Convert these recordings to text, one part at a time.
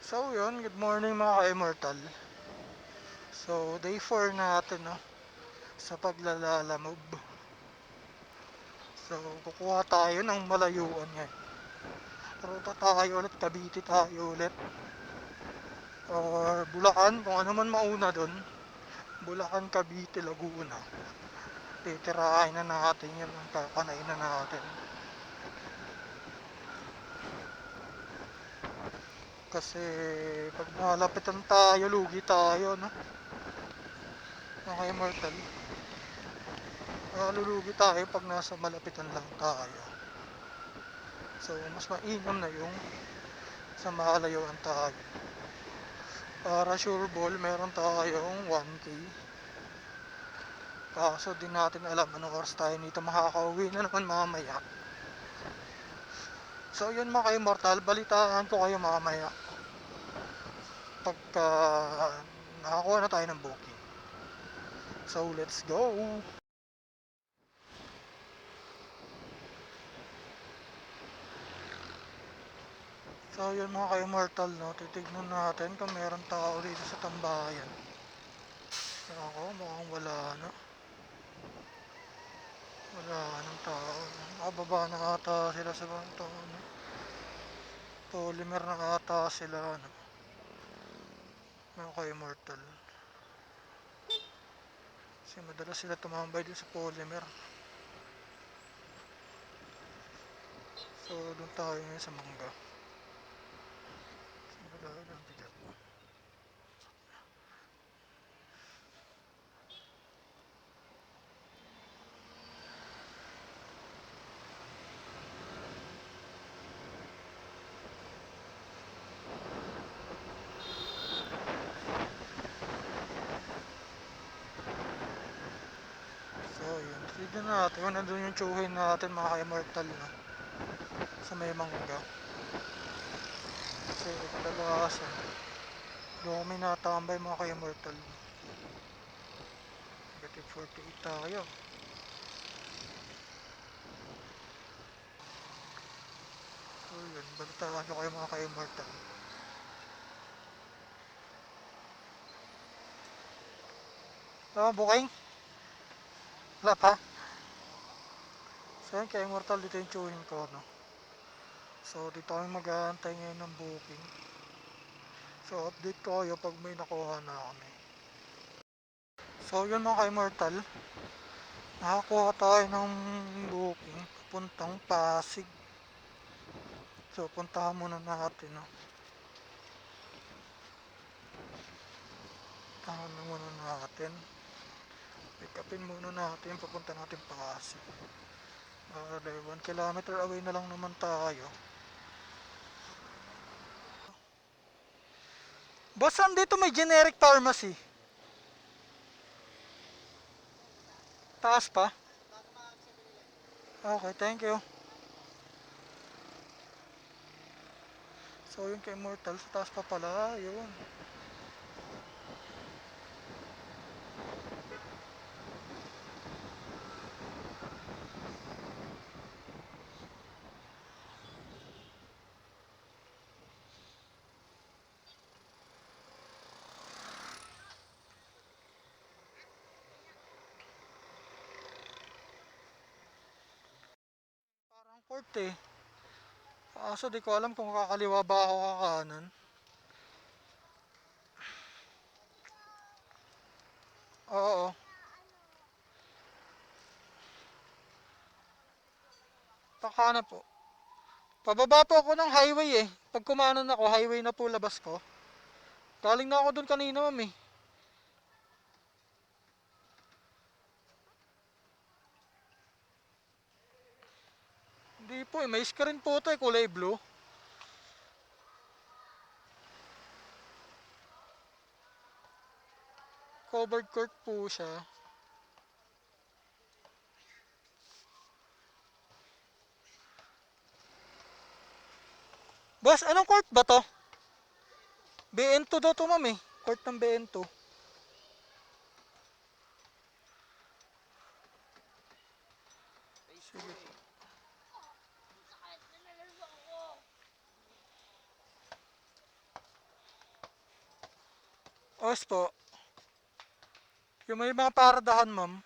So yun, good morning mga ka-immortal. So day 4 natin no, sa paglalalamove. So kukuha tayo ng malayuan ngayon. Ruta tayo ulit, Cavite tayo ulit. Or Bulacan, kung ano man mauna dun. Bulacan, Cavite, Laguna. Titirahin na natin yun, kakanain na natin. Kasi pag malapitan tayo, lugi tayo no, mga ka-immortal. Lulugi tayo pag nasa malapitan lang tayo. So mas mainam na yung sa malayuan tayo. Para sure ball, meron tayong 1K. Kaso di natin alam anong oras tayo nito makakauwi na naman mamaya. So yun mga ka-immortal, balitaan ko kayo mamaya pagka nakakuha na tayo ng booking. So let's go! So yun mga ka-immortal no, titignan natin kung meron tao dito sa tambayan. Ako, mukhang wala na. Wala nang tao. Nakababa na ata sila sa banto. No? Polymer na ata sila. No? Mga ka-immortal. Kasi madalas sila tumambay din sa polymer. So doon tayo ngayon sa mangga. So, wala lang bigat. So yun. Tignan natin kung nandun yung tsuhin natin mga ka-immortal. No? Sa may mangga. Kasi kadalasan. Doon kami natambay mga ka-immortal. Negative 48 tayo. So yun. Balitaan ko kayo mga ka-immortal. Booking? Wala pa? So yun, kaya immortal dito yung chewin ko, no? So dito kami mag-aantay ngayon ng booking. So update ko kayo pag may nakuha na kami. So yun mga ka-immortal, nakakuha tayo ng booking papuntang Pasig. So puntahan muna natin, no? Puntahan muna natin. Pick upin muna natin, papunta natin Pasig. 1 kilometer away na lang naman tayo. Boss, dito may generic pharmacy. Taas pa? Okay, thank you. So yun kay Immortal, sa taas pa pala, yun. Parang court eh. Kaso di ko alam kung kakaliwa ba ako kakanan. Oo, pakanan po. Pababa po ako ng highway eh. Pag kumanan ako, highway na po labas ko. Galing na ako dun kanina ma'am eh. Hindi po eh, may screen po ito eh, kulay blue. Covered court po siya. Boss, anong court ba to? BN2 daw to ma'am eh. Court ng BN2. Sige. Os po. Yung may mga paradahan, ma'am.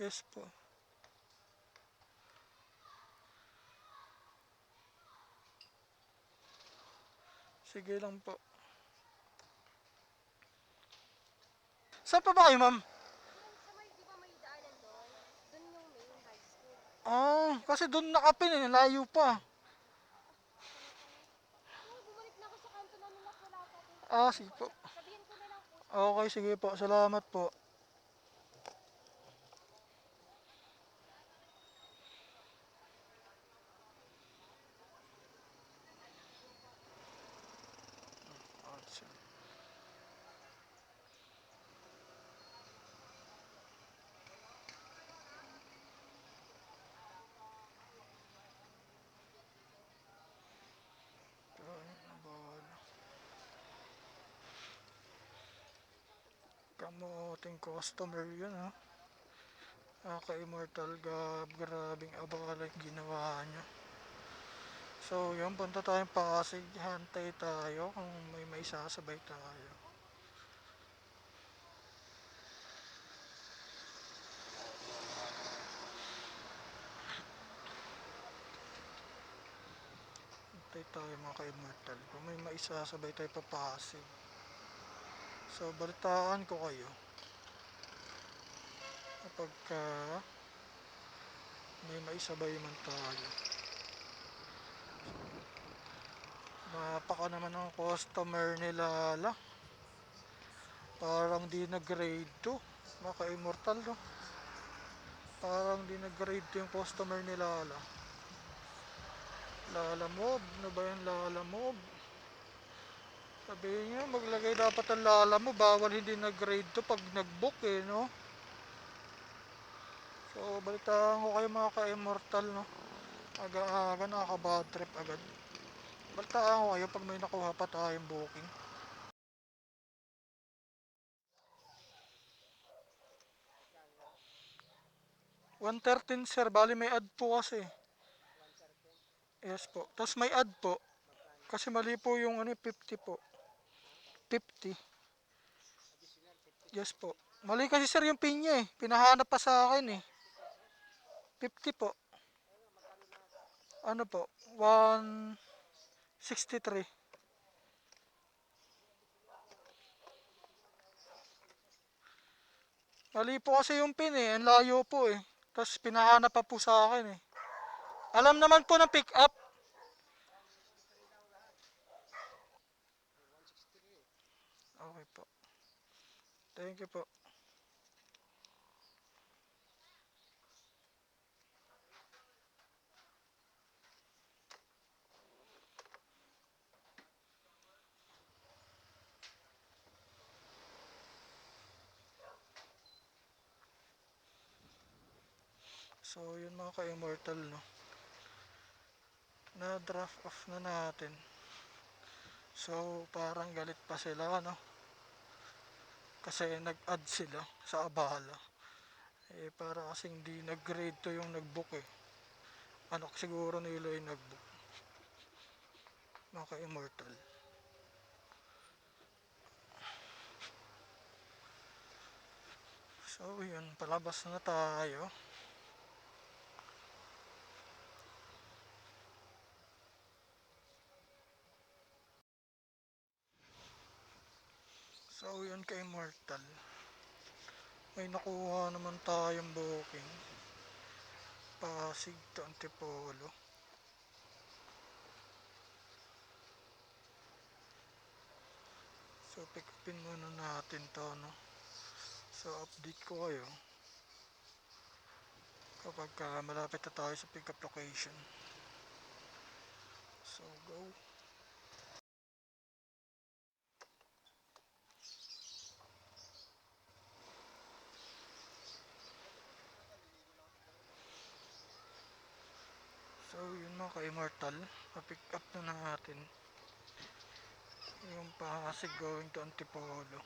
Yes po. Sige lang po. Saan pa ba kayo, ma'am? Sa may, di ba may daanan doon? Doon yung main high school. Ah, kasi doon nakapin eh. Layo pa. Pala pala. Oo, bumalik na ako sa kanto namin na wala pa din. Ah, sige po. Sabihin ko na lang po siya. Okay, sige po. Salamat po. Kamuting customer yun, ha? Ka-immortal, grabing abala yung ginawa niya. So, yun, punta tayong Pasig. Hantay tayo kung may sasabay tayo. Hantay tayo mga ka-immortal. Kung may maisasabay tayo pa Pasig. So, balitaan ko kayo. Kapag may maisabay man tayo. Napaka naman ng customer nila, la. Parang di nag-grade 2. Mga ka-immortal, no? Parang di nag-grade 2 yung customer nila, la. Lalamove, ano ba yung lalamove? Sabihin nyo, maglagay dapat ang lalamove, bawal hindi nag-grade 2 pag nag-book eh, no? So, balitaan ko kayo mga ka-immortal, no? Aga-aga, nakaka-bad trip agad. Balitaan ko kayo pag may nakuha pa tayong booking. 113 sir, bali may add po kasi. Yes po. Tapos may add po. Kasi mali po yung 50 po. 50. Yes po. Mali kasi sir yung pin niya eh. Pinahanap pa sa akin eh. 50 po. Ano po? 163. Mali po kasi yung pin eh. Ang layo po eh. Tapos pinahanap pa po sa akin eh. Alam naman po ng pick up. Okay po. Thank you po. So yun mga ka-immortal, no. Na draft off na natin. So parang galit pa sila, no. Kasi nag-add sila sa abala. Eh para kasing di nag-grade to yung nag-book eh. Anak siguro nila yung nag-book. Mga ka-immortal. So yun, palabas na tayo. So yun ka-immortal. May nakuha naman tayong booking. Pasig to Antipolo. So pick upin muna natin to, no. So update ko kayo kapag malapit na tayo sa pick up location. So go. So yun mga ka-immortal, pa-pick up na natin yung Pasig going to Antipolo.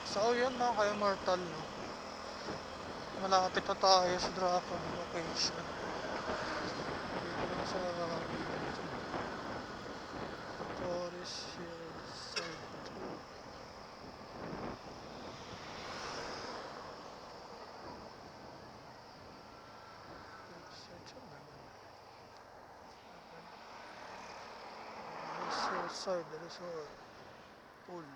So yun mga ka-immortal, no? Malapit na tayo sa drop-off location. Dito lang sa Torres Hillside. Hillside Resort Pool.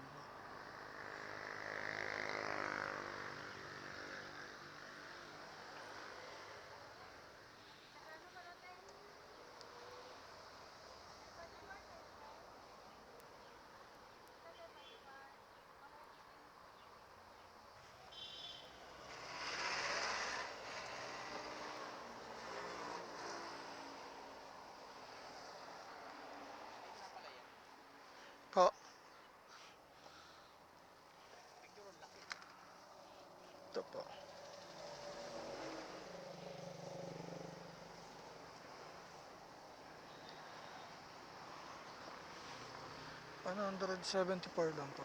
Po. Ito po. 174 lang po.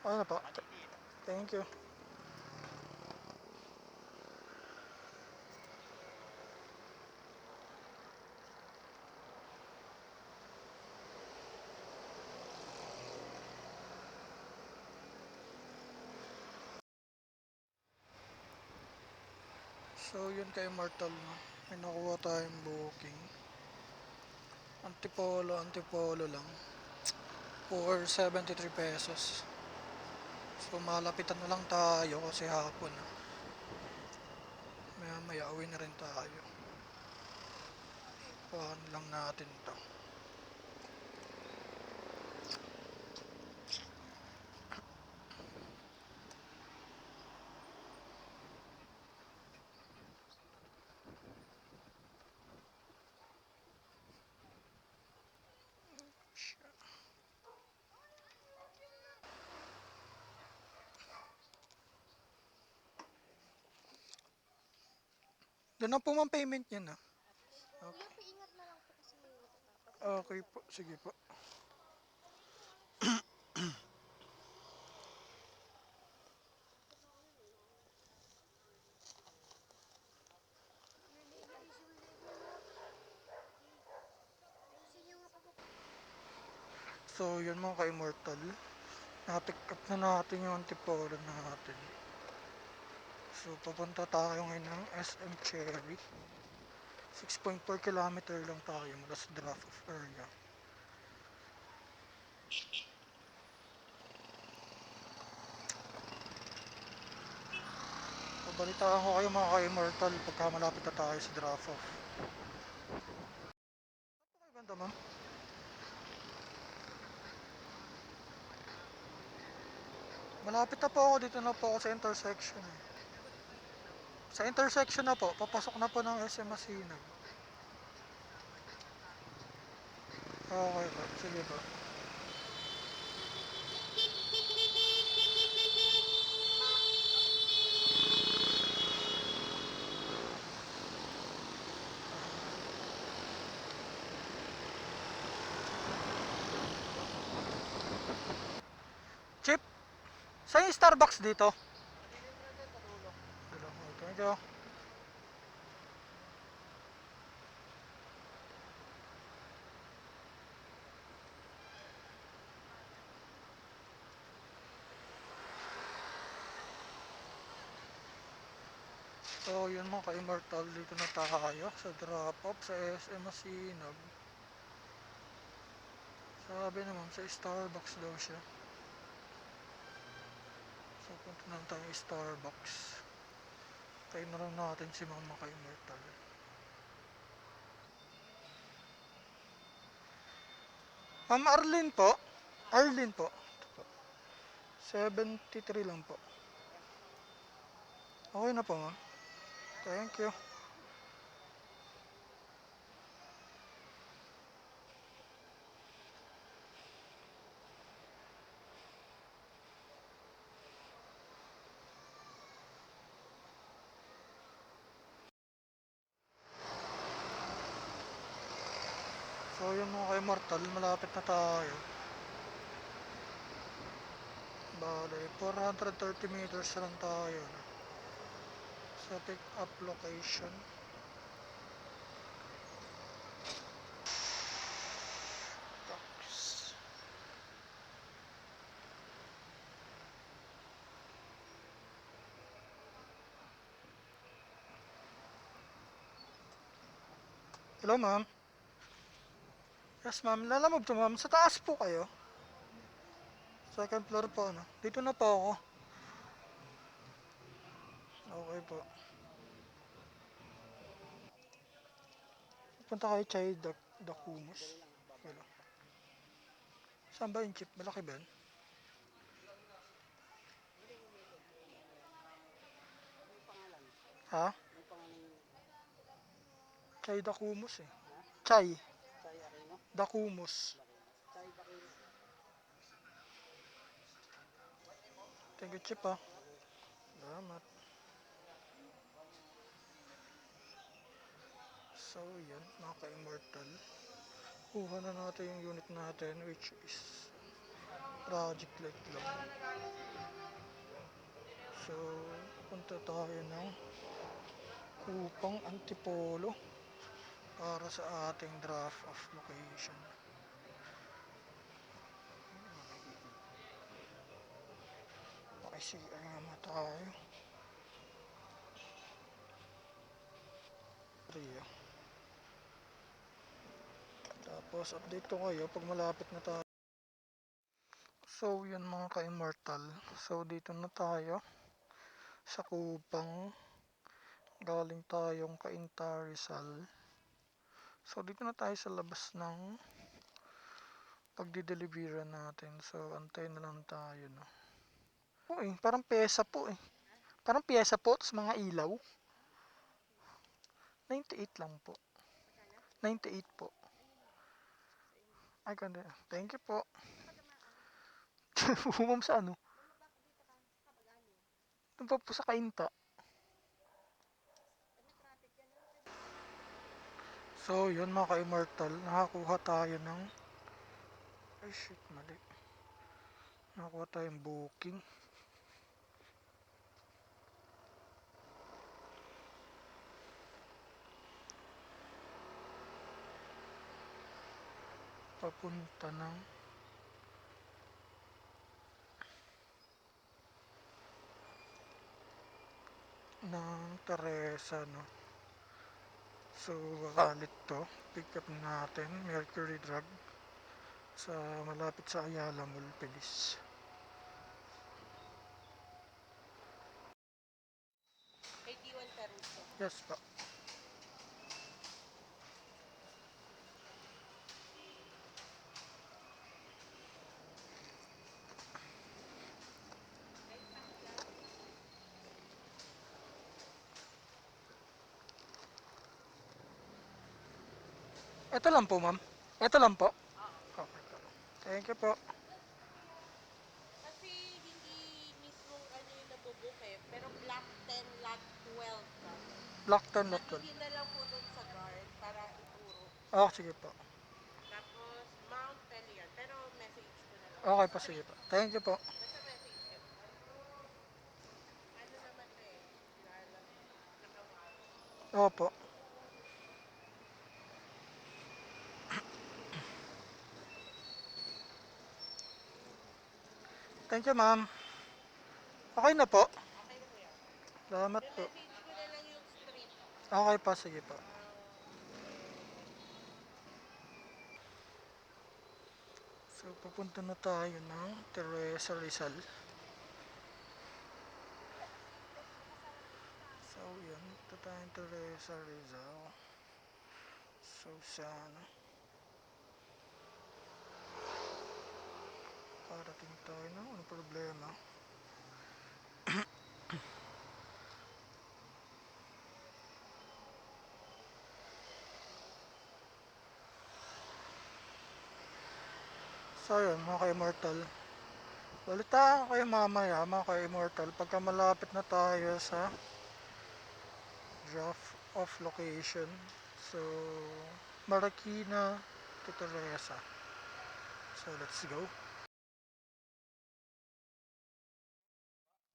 Ano po? Thank you. So yun kay Immortal, no? May nakuha tayong booking. Antipolo lang. For 73 pesos. So malapitan na lang tayo kasi hapon na. Maya maya uwi na rin tayo. Kuhaan lang natin to. Doon na po ma'am payment niya na. Kuya, paingat na lang po kasi matatapos. Okay po, sige po. So yun mga ka-immortal. Na-pick up na natin yung antipolo natin. So papunta tayo ngayon ng SM Cherry. 6.4 kilometer lang tayo mula sa drop-off area. Pabalitaan ko kayo mga ka-immortal pagka malapit na tayo sa drop-off. Okay, banda ma'am? Malapit na po ako, dito na po ako sa intersection. Sa intersection na po, papasok na po ng SM Masinag. Okay po, sige po. Chip, saan yung Starbucks dito? Thank you. So yun mga ka-immortal, dito na tayo sa drop-off sa SM Masinag. Sabi naman sa Starbucks daw siya. So punta na tayo Starbucks. Tayo na lang natin si mga ka-immortal. Ma'am Arlene po. Arlene po. 73 lang po. Okay na po ma'am. Thank you. So yun mga ka-immortal, malapit na tayo. Bale, 430 meters lang tayo no? Sa pick up location. Tapos, hello ma'am. Yes ma'am, lalamog to ma'am. Sa taas po kayo. Second floor po no. Dito na po ako. Okay po. Punta kayo Chay Dakumus. Hello. Saan ba yung jeep? Malaki ba yun? Ha? Chay Dakumus eh. Chay. Dakumus. Thank you, Chip, ah. Salamat. So, yan, mga ka-immortal. Kuha na natin yung unit natin, which is Project Light lang. So, punta tayo ng Kupang Antipolo para sa ating draft of location. Pakisiyan nga tayo. Rio. Tapos, update ko kayo pag malapit na tayo. So, yun mga ka-immortal. So, dito na tayo sa Kupang. Galing tayong Cainta Rizal. So, dito na tayo sa labas ng pagdidelivera natin. So, antay na lang tayo, no? Parang pyesa po eh. Parang pyesa po, tapos mga ilaw. 98 lang po. 98 po. Ay, ganda. Thank you po. Bumam sa ano? Doon pa po sa Cainta. So, yun mga ka-immortal. Nakakuha tayo ng... Ay, shit, mali. Nakakuha tayong booking. Papunta ng Teresa, no? So, kakalit to. Pick up natin. Mercury Drug. Sa malapit sa Ayala Mall, Pilis. Yes pa. Ito lang po, ma'am. Ito lang po. Okay po. Thank you po. Kasi hindi mismong ano yung nabubook eh, pero Block 10, Lot 12 kami. Block 10 lot 12. Sabihin na lang po doon sa guard para ituro. Oh, sige po. Tapos Mount Pelion, pero message ko na lang. Okay po, sige po. Thank you po. Basta message ko. Ano naman na eh, nakawin. Opo. Thank you, ma'am. Okay na po. Okay na po yan. Salamat po. Message ko na lang yung street. Okay pa, sige po. So, pupunta na tayo ng Teresa Rizal. So, yan. Ito tayong Teresa Rizal. So, sana parating tayo na. Ano problema? So, yun, mga ka-immortal. Balitaan kayo mamaya, mga ka-immortal, pagka malapit na tayo sa draft of location. So, Marikina to Teresa. So, let's go.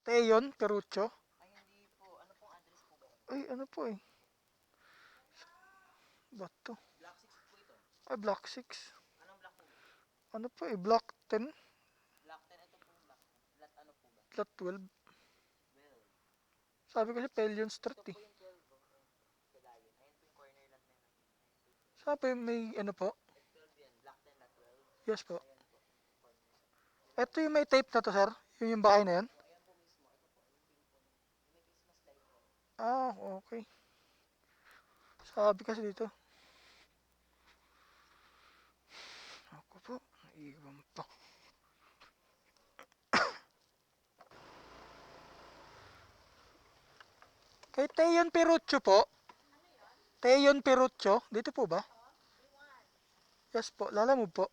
Teyon, Perucho. Ay, hindi po. Ano pong address po ba? Ay, ano po eh. Ba't to? Block 6 po ito. Ay, Block 6. Anong block po ba? Ano po eh, Block 10, Block 10, ito po yung block 10. Lot ano po ba? Lot 12. 12. Sabi kasi Pelion Street Ito eh. po yung 12 po. Ayun po. Galayan. Ayun po yung corner lot na yun. Ayun po. Sabi may ano po. Lot 12 yan. Block 10, lot 12. Yes po. Ayan po. Corner lot. Ito yung may tape na to, sir. Yun yung bahay na yan. Po, ayan po mismo. Ito po. Yung pink po. Yung may Christmas light po. Ah, okay. Sabi kasi dito. Ako po, naiwan pa. Kay Teyon Perucho po. Teyon Perucho. Dito po ba? Yes po, lalamove po.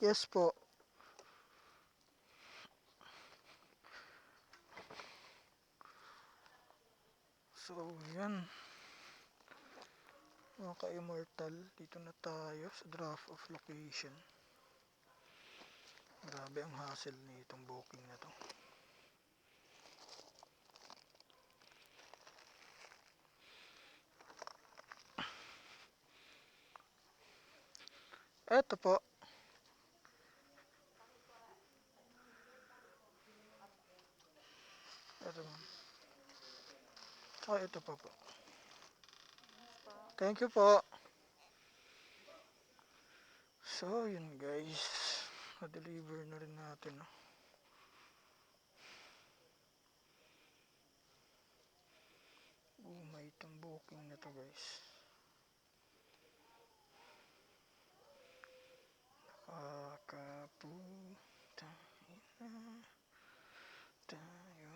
Yes po. So, yan. Mga ka-immortal, dito na tayo sa draft of location. Grabe ang hassle nitong booking na to. Eto po. Eto ma'am. Tsaka ito pa po. Thank you po. So, yun guys. Na-deliver na rin natin. No? May itong booking na to guys. Nakakapunta na tayo.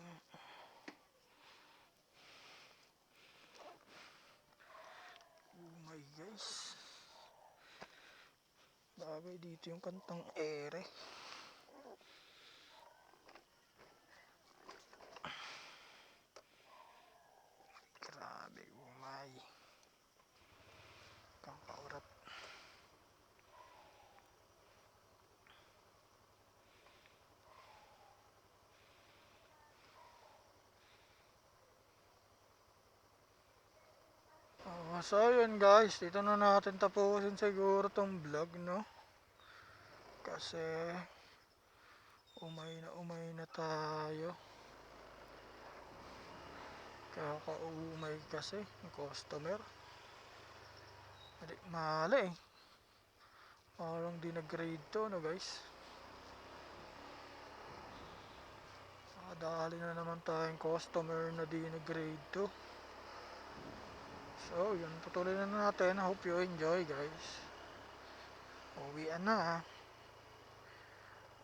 My guys. Bagay dito yung kantang ere. Grabe, umay. Pangkaurat. So yun guys, dito na natin tapusin siguro tong vlog, no? Kasi umay na tayo. Kakaumay kasi ng customer. Mali eh. Parang di nag-grade to, no guys? Dali na naman tayong customer na di nag-grade to. So yun, patuloy na natin. Hope you enjoy guys. Uwian na.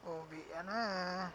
Uwian na.